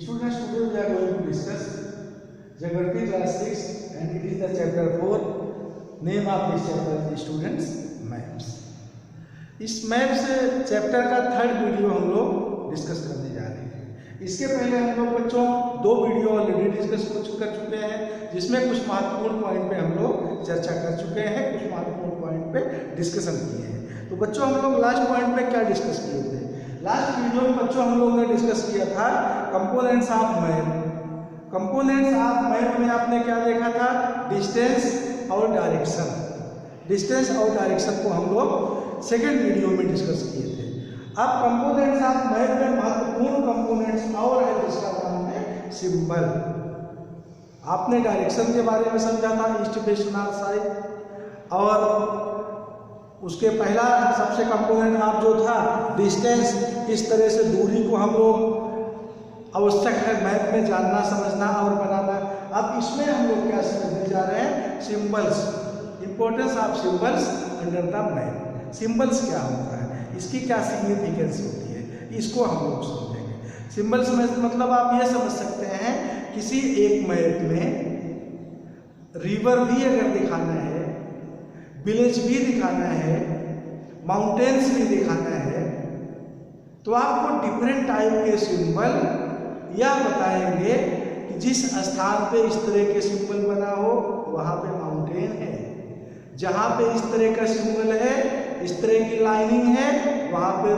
Students, today we are going to discuss Geography class 6 and it is the chapter 4. Name of this chapter is students maps. इस maps chapter का third video हम लोग discuss करने जा रहे हैं। इसके पहले हम लोग बच्चों दो वीडियो ऑलरेडी डिस्कस कर चुके हैं, जिसमें कुछ महत्वपूर्ण पॉइंट पे हम लोग चर्चा कर चुके हैं, कुछ महत्वपूर्ण पॉइंट पे डिस्कशन किए हैं। तो बच्चों हम लोग लास्ट पॉइंट पे क्या डिस्कस किए थे? लास्ट वीडियो में बच्चों हम लोग ने डिस्कस किया था components of map. Components of map में आपने क्या देखा था? डिस्टेंस और डायरेक्शन। डिस्टेंस और डायरेक्शन को हम लोग सेकेंड वीडियो में डिस्कस किए थे। अब कंपोनेंट्स ऑफ मैप में महत्वपूर्ण कंपोनेंट्स और है, जिसका नाम है सिंबल। आपने डायरेक्शन के बारे में समझा था, ईस्ट वेस्ट नॉर्थ साइड, और उसके पहला सबसे कंपोनेंट आप जो था डिस्टेंस, किस तरह से दूरी को हम लोग आवश्यक है मैप में जानना, समझना और बनाना। अब इसमें हम लोग क्या समझने जा रहे हैं? Symbols, importance of symbols under the map. Symbols क्या होता है, इसकी क्या सिग्निफिकेंस होती है, इसको हम लोग समझेंगे। सिंबल्स में मतलब आप ये समझ सकते हैं, किसी एक मैप में रिवर भी अगर दिखाना है, विलेज भी दिखाना है, माउंटेन्स भी दिखाना है, तो आपको डिफरेंट टाइप के सिंबल या बताएंगे कि जिस स्थान पे इस तरह के सिंबल बना हो वहाँ पे माउंटेन है, जहाँ पे इस तरह का सिंबल है, इस तरह की लाइनिंग है, वहाँ पे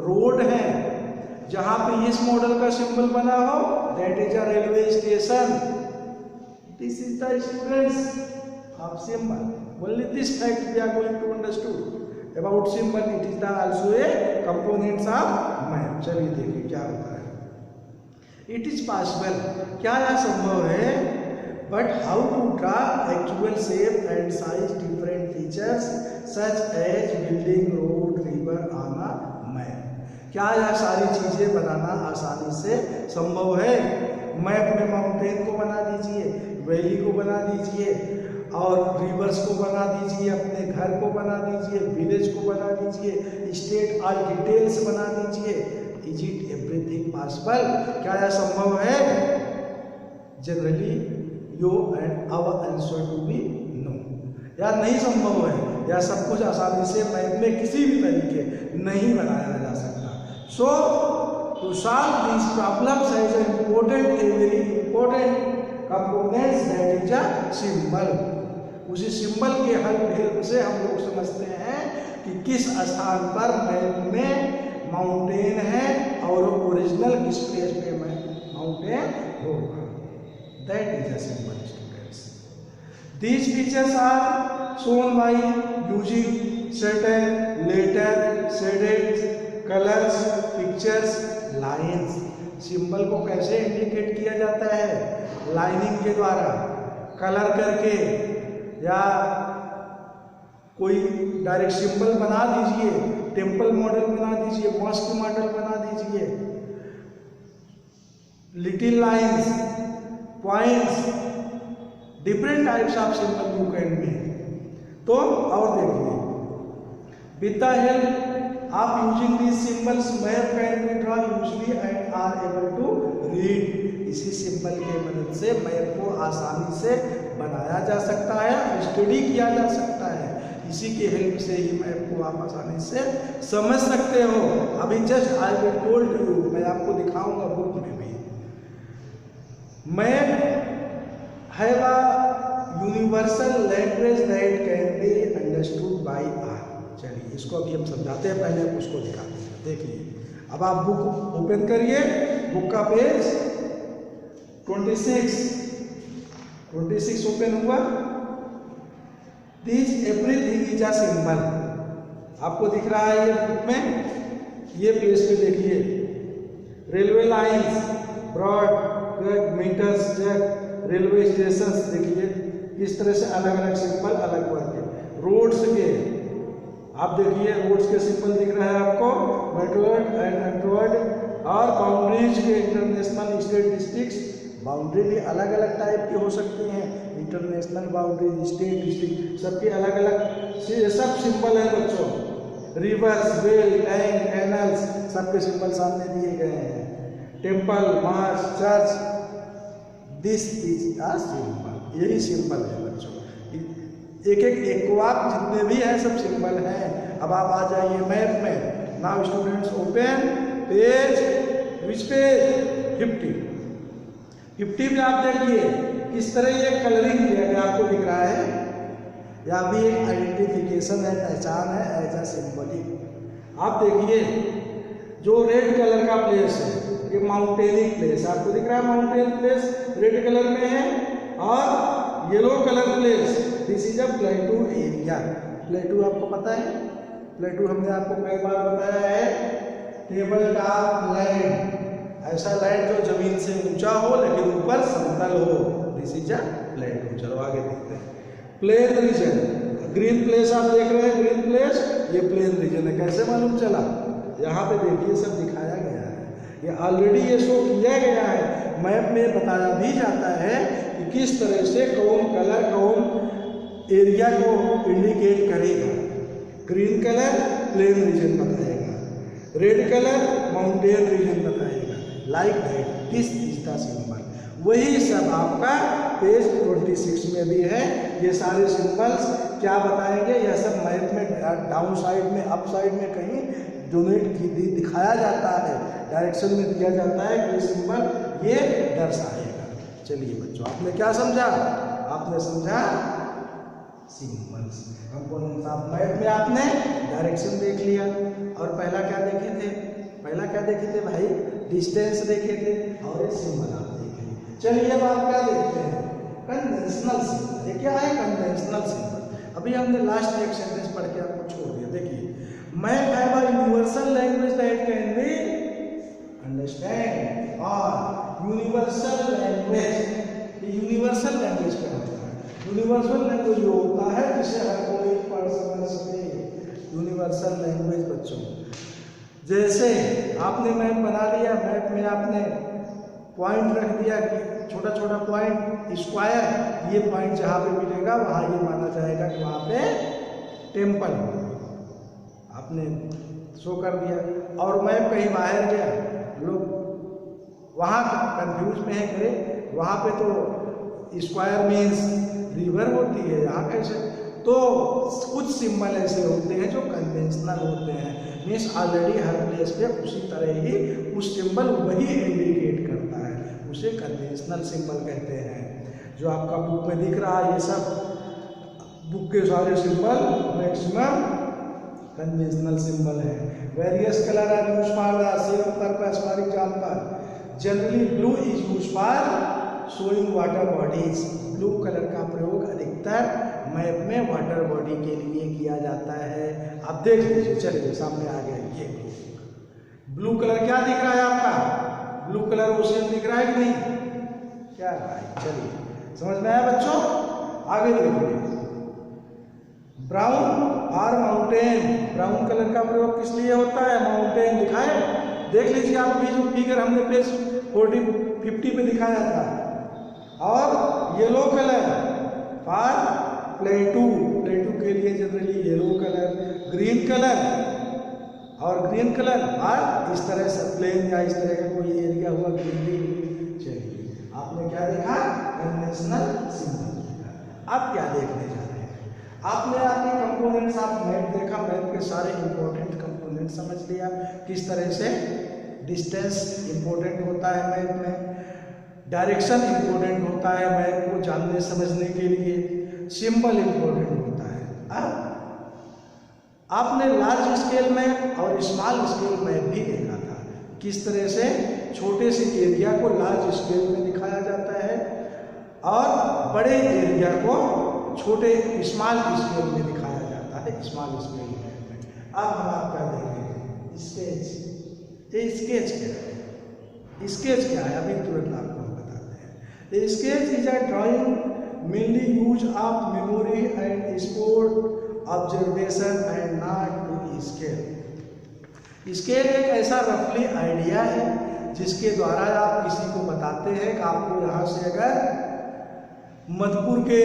रोड है, जहाँ पे इस मॉडल का सिंबल बना हो that is a railway station. This is the students of symbol. Only this fact we are going to understood about symbol. It is the also a components of map. चलिए देखिए क्या होता है। It is possible, क्या यह संभव है, but how to draw actual shape and size different features such as building, road, river on a map. क्या यह सारी चीजें बनाना आसानी से संभव है? मैप में माउंटेन को बना दीजिए, वैली को बना दीजिए, और रिवर्स को बना दीजिए, अपने घर को बना दीजिए, विलेज को बना दीजिए, स्टेट और डिटेल्स बना दीजिए। Is it everything possible? क्या यह संभव है? Generally you and our answer to be no. या नहीं संभव है, या सब कुछ आसानी से मैप में किसी भी तरीके नहीं बनाया जा सकता। So to solve this problems has an important, a very important components that is a symbol. उसी सिंबल के हेल्प से हम लोग समझते हैं कि किस स्थान पर मैप में माउंटेन है और ओरिजिनल किस प्लेस पे माउंटेन होगा। That is a symbol students. These features are shown by using certain letter, shaded colours, pictures, lines. Symbol को कैसे इंडिकेट किया जाता है? लाइनिंग के द्वारा, कलर करके, या कोई डायरेक्ट सिंबल बना दीजिए, टेम्पल मॉडल बना दीजिए, मॉस्क मॉडल बना दीजिए, little lines, points, different types of symbol you can be. तो और देखिए, with the help of using this symbols map can be draw usually and are able to read. इसी symbol के मदद से मैप को आसानी से बनाया जा सकता है, स्टडी किया जा सकता है। इसी के हेल्प से ही मैप को आप आसानी से समझ सकते हो। अभी just I will told you, मैं आपको दिखाऊंगा बुक में भी। Map have a universal language that can be understood by all. चलिए इसको अभी हम समझाते हैं, पहले हम उसको दिखाते हैं। देखिए, अब आप बुक ओपन करिए, बुक का पेज 26 ओपन हुआ। This everything is a symbol. आपको दिख रहा है ये बुक में, ये पेज पे देखिए, railway lines, broad, metres, jack, railway station, देखिए किस तरह से अलग अलग सिंबल अलग वर्ग के। रोड्स के आप देखिए, रोड्स के सिंबल दिख रहा है आपको, मेट्रोड एंड एंट्रोड, और बाउंड्रीज के इंटरनेशनल, स्टेट, डिस्ट्रिक्ट्स। बाउंड्री भी अलग अलग टाइप की हो सकती हैं, इंटरनेशनल बाउंड्री, स्टेट, डिस्ट्रिक्ट, सबके अलग अलग सब सिंबल है बच्चों। रिवर्स, वेल, टैंक, कैनल्स, सबके सिंबल सामने दिए गए हैं। Temple, mosque, church, this is a symbol. यही सिंबल है बच्चों। एक एक आप जितने भी हैं सब सिंबल हैं। अब आप आ जाइए मैप में। नाउ स्टूडेंट्स ओपन पेज, विच पेज 50 में आप देखिए किस तरह ये कलरिंग किया गया आपको दिख रहा है। या भी एक आइडेंटिफिकेशन है, पहचान है एज अ सिंबलिक। आप देखिए जो रेड कलर का प्लेस है ये माउंटेनिक प्लेस आपको दिख रहा है। माउंटेन प्लेस रेड कलर में है और yellow colour place this is a प्लेटू area. प्लेटू आपको पता है, प्लेटू हमने आपको कई बार बताया है, टेबल टॉप लैंड, ऐसा लैंड जो जमीन से ऊंचा हो लेकिन ऊपर समतल हो, दिस इज अ प्लेटू। चलो आगे देखते हैं। प्लेन रीजन, ग्रीन प्लेस आप देख रहे हैं, ग्रीन प्लेस ये प्लेन रीजन है। कैसे मालूम चला? यहाँ पे देखिए सब दिखाया गया है, ये ऑलरेडी ये शो किया गया है। मैप में बताया भी जाता है कि किस तरह से कौन कलर कौन एरिया को इंडिकेट करेगा। ग्रीन कलर प्लेन रीजन बताएगा, रेड कलर माउंटेन रीजन बताएगा, like that this is the symbol. वही सब आपका पेज 26 में भी है। ये सारे सिंबल्स क्या बताएंगे, यह सब मैप में डाउन साइड में अप साइड में कहीं डोनेट की दिखाया जाता है, डायरेक्शन में दिया जाता है कि सिंबल ये दर्शाएगा। चलिए बच्चों आपने क्या समझा? आपने समझा सिंबल्स कंपोनेंट्स। आप मैप में आपने डायरेक्शन देख लिया और पहला क्या देखे थे? पहला क्या देखे थे भाई? डिस्टेंस देखे थे और एक सिंबल आप देखे। चलिए अब आप क्या देखते हैं? Conventional symbol. ये क्या है? Conventional symbol. अभी हमने लास्ट एक सेंटेंस पढ़ के आपको छोड़ दिया। देखिए map have a universal language that can be understand. और यूनिवर्सल लैंग्वेज, यूनिवर्सल लैंग्वेज क्या होता है? यूनिवर्सल लैंग्वेज वो होता है जिसे हर कोई पढ़ समझ सके। यूनिवर्सल लैंग्वेज बच्चों, जैसे आपने मैप बना लिया, मैप में आपने पॉइंट रख दिया कि छोटा छोटा पॉइंट स्क्वायर, ये पॉइंट जहाँ पे मिलेगा वहाँ ये माना जाएगा कि वहाँ पे टेम्पल आपने शो कर दिया। और मैप कहीं बाहर गया, लोग वहाँ कंफ्यूज में है, करे वहाँ पे तो स्क्वायर मीन्स रिवर होती है, यहाँ कैसे? तो कुछ सिंबल ऐसे होते हैं जो कन्वेंशनल होते हैं, मीन्स ऑलरेडी हर प्लेस पे उसी तरह ही उस सिंबल वही इंडिकेट करता है, उसे कन्वेंशनल सिंबल कहते हैं। जो आपका बुक में दिख रहा है ये सब बुक के सारे सिंबल मैक्सिमम कन्वेंशनल सिंबल है। Various colour are used for the same purpose. For example generally blue is used for showing water bodies. Blue colour का प्रयोग अधिकतर मैप में वाटर बॉडी के लिए किया जाता है। आप देख लीजिए, चलिए सामने आ गया ये ब्लू कलर। क्या दिख रहा है आपका? ब्लू कलर ओशियन दिख रहा है कि नहीं? क्या भाई, चलिए समझ में आया बच्चों? आगे देखिए ब्राउन और माउंटेन। ब्राउन कलर का प्रयोग किस लिए होता है? माउंटेन दिखाए, देख लीजिए आप भी जो फिगर हमने पेज 50 में दिखाया था। और येलो कलर फॉर प्लेटू, प्लेटू के लिए generally yellow colour, green colour और ग्रीन कलर और इस तरह से प्लेन या इस तरह का कोई एरिया हुआ ग्रीन। चलिए आपने क्या देखा? Conventional symbol. आप क्या देखने जा रहे हैं? आपने आपके कंपोनेंट्स, आप मैप देखा, मैप के सारे इंपॉर्टेंट कंपोनेंट समझ लिया, किस तरह से डिस्टेंस इंपॉर्टेंट होता है मैप में, डायरेक्शन इंपॉर्टेंट होता है मैप को जानने समझने के लिए, सिंबल इंपॉर्टेंट होता है। अब आपने लार्ज स्केल मैप और स्मॉल स्केल मैप भी देखा था, किस तरह से छोटे से एरिया को लार्ज स्केल में दिखाया जाता है और बड़े एरिया को छोटे स्मॉल स्केल में दिखाया जाता है, स्मॉल स्केल मैप में। अब हम आपका देखेंगे स्केच। ये स्केच क्या है? स्केच क्या है? अभी तुरंत आपको बताते हैं। Sketch is a drawing mainly use of memory and sport observation and not to scale. Scale एक ऐसा रफली आइडिया है जिसके द्वारा आप किसी को बताते हैं कि आपको यहाँ से अगर मधुपुर के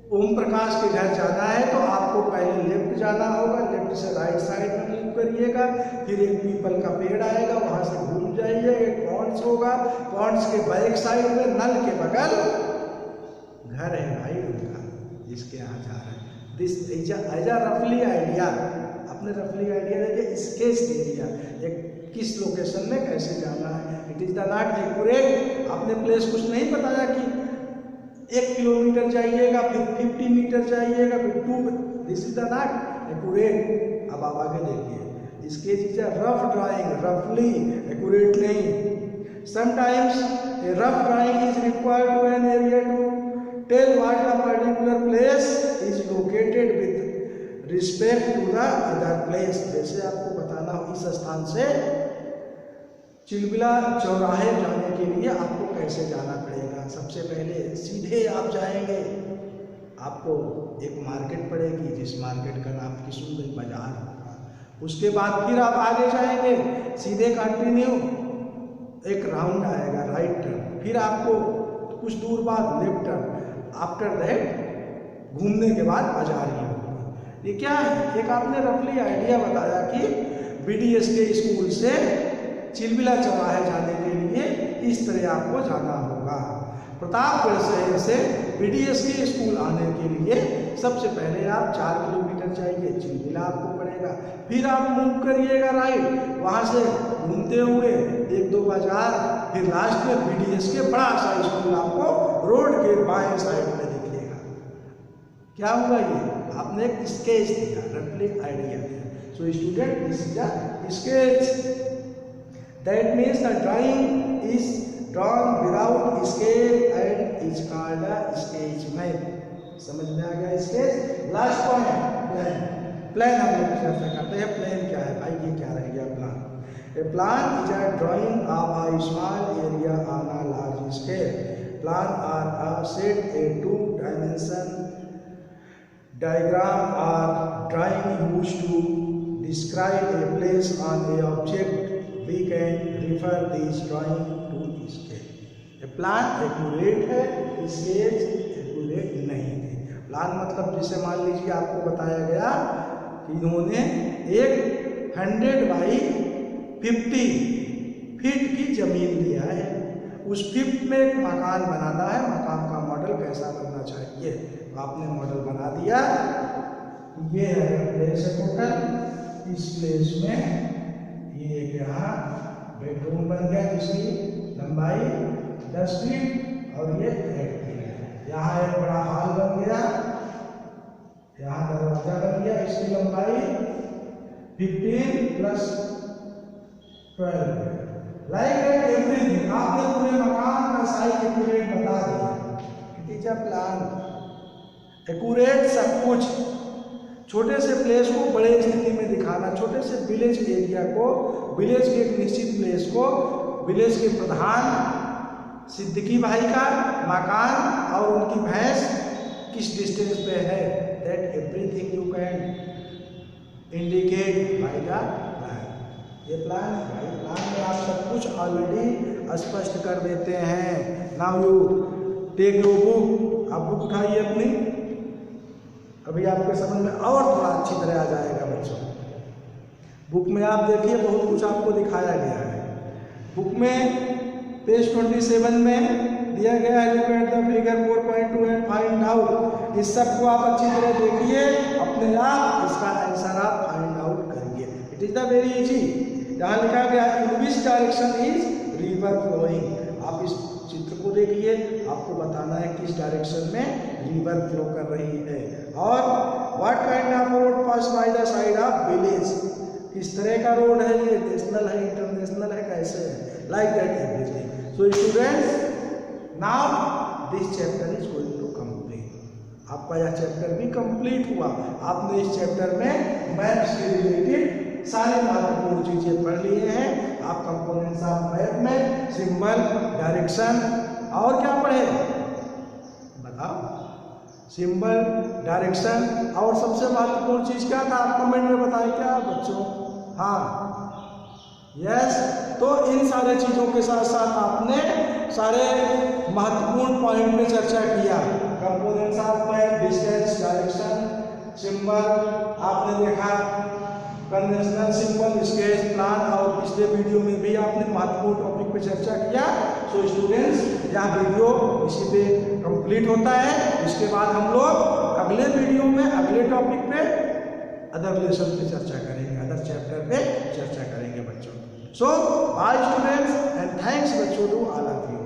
ओम प्रकाश के घर जाना है तो आपको पहले लेफ्ट जाना होगा, लेफ्ट से राइट साइड में मूव करिएगा, फिर एक पीपल का पेड़ आएगा, वहां से घूम जाइए, एक पॉन्ड्स होगा, पॉन्ड्स के बैक साइड में नल के बगल घर है भाई उनका, जिसके यहाँ जा रहे हैं। दिस इज अ रफली आइडिया, आपने रफली आइडिया देके स्केच दे दिया एक किस लोकेशन में कैसे जाना है। It is the not accurate, आपने प्लेस कुछ नहीं बताया कि 1 किलोमीटर जाइएगा, फिर 50 मीटर जाइएगा, फिर 2, this is the not accurate. अब आप आगे देखिए, sketch is a rough drawing, रफली, एक्यूरेट नहीं। Sometimes a rough drawing is required to an area to tell what a particular place is located with respect to the other place. जैसे आपको बताना हो इस स्थान से चिलबिला चौराहे जाने के लिए आपको कैसे जाना पड़ेगा। सबसे पहले सीधे आप जाएंगे, आपको एक मार्केट पड़ेगी, जिस मार्केट का नाम किशनगंज बाजार होगा। उसके बाद फिर आप आगे जाएंगे, सीधे कंटिन्यू, एक राउंड आएगा राइट टर्न, फिर आपको कुछ दूर बाद लेफ्ट टर्न, आफ्टर दैट घूमने के बाद बाजार ही होगी। ये क्या है, एक आपने रफली आइडिया बताया कि BDS के स्कूल से चिलबिला चौराहे जाने के लिए इस तरह आपको जाना होगा। प्रतापगढ़ शहर से BDS के स्कूल आने के लिए सबसे पहले आप 4 किलोमीटर जाइए, चिलबिला आपको पड़ेगा, फिर आप मूव करिएगा राइट, वहाँ से घूमते हुए 1-2 बाजार, फिर लास्ट में BDS के बड़ा सा स्कूल आपको रोड के बाएं साइड में दिखेगा। क्या हुआ, ये आपने एक स्केच दिया, रफली आइडिया दिया। So student, this is a sketch. That means the drawing is drawn without scale and is called a sketch map. समझ में आ गया sketch. Last point, plan. Plan हम लोग चर्चा करते हैं। प्लान क्या है भाई, ये क्या रह गया plan. A plan is a drawing of a small area on a large scale. Plan are a set a 2-dimension diagram or drawing used to describe a place on a object. We can refer this drawing to scale. A plan accurate है, sketch accurate नहीं है। Plan मतलब जैसे मान लीजिए आपको बताया गया कि इन्होंने एक 100 बाई 50 फीट की जमीन लिया है, उस फीट में एक मकान बनाना है, मकान का मॉडल कैसा बनना चाहिए, तो आपने मॉडल बना दिया। ये है प्लेस है टोटल, इस प्लेस में ये यहाँ बेडरूम बन गया जिसकी लंबाई 10 फीट और ये 8 फीट है। यहाँ एक बड़ा हॉल बन गया, यहाँ दरवाजा बन गया, इसकी लंबाई 15 प्लस 12। लाइक दैट एवरीथिंग, आपने पूरे मकान का साइज एक्यूरेट बता दिया। It is a plan, accurate सब कुछ। छोटे से प्लेस को बड़े स्थिति में दिखाना, छोटे से विलेज एरिया को, विलेज के एक निश्चित प्लेस को, विलेज के प्रधान सिद्दीकी भाई का मकान और उनकी भैंस किस डिस्टेंस पे है, that everything you can indicate by the plan. ये प्लान है भाई, प्लान में आप सब कुछ ऑलरेडी स्पष्ट कर देते हैं। Now you take your book, आप बुक उठाइए अपनी, अभी आपके समझ में और थोड़ा अच्छी तरह आ जाएगा बच्चों। बुक में आप देखिए बहुत कुछ आपको दिखाया गया है। बुक में पेज 27 में दिया गया है, look at the figure 4.2 and find out. इस सब को आप अच्छी तरह देखिए, अपने आप इसका आंसर आप फाइंड आउट करिए। It is the very easy. यहाँ लिखा गया in which direction is river flowing. आप इस चित्र को देखिए, आपको बताना है किस डायरेक्शन में रिवर फ्लो कर रही है, और what kind of road pass by the side of village, किस तरह का रोड है, ये नेशनल है, इंटरनेशनल है, कैसे है, like that everything. So students, now this chapter is going to complete. आपका यह चैप्टर भी कंप्लीट हुआ। आपने इस चैप्टर में मैप्स से रिलेटेड सारे महत्वपूर्ण चीजें पढ़ लिए हैं। आप कंपोनेंट्स ऑफ मैप में सिंबल, डायरेक्शन और क्या पढ़े बताओ, सिंबल, डायरेक्शन, और सबसे महत्वपूर्ण चीज क्या था, आप कमेंट में बताएं क्या बच्चों। हाँ, यस। तो इन सारे चीजों के साथ साथ आपने सारे महत्वपूर्ण पॉइंट में चर्चा किया। Components of map, distance, direction, symbol आपने देखा, कन्वेंशनल सिंबल, स्केच, प्लान, और पिछले वीडियो में भी आपने महत्वपूर्ण टॉपिक पे चर्चा किया। सो स्टूडेंट्स यह वीडियो इसी पे कंप्लीट होता है। इसके बाद हम लोग अगले वीडियो में अगले टॉपिक पे अदर लेसन पे चर्चा करेंगे, अदर चैप्टर पे चर्चा करेंगे बच्चों। सो बाय स्टूडेंट्स एंड थैंक्स बच्चों टू ऑल ऑफ यू।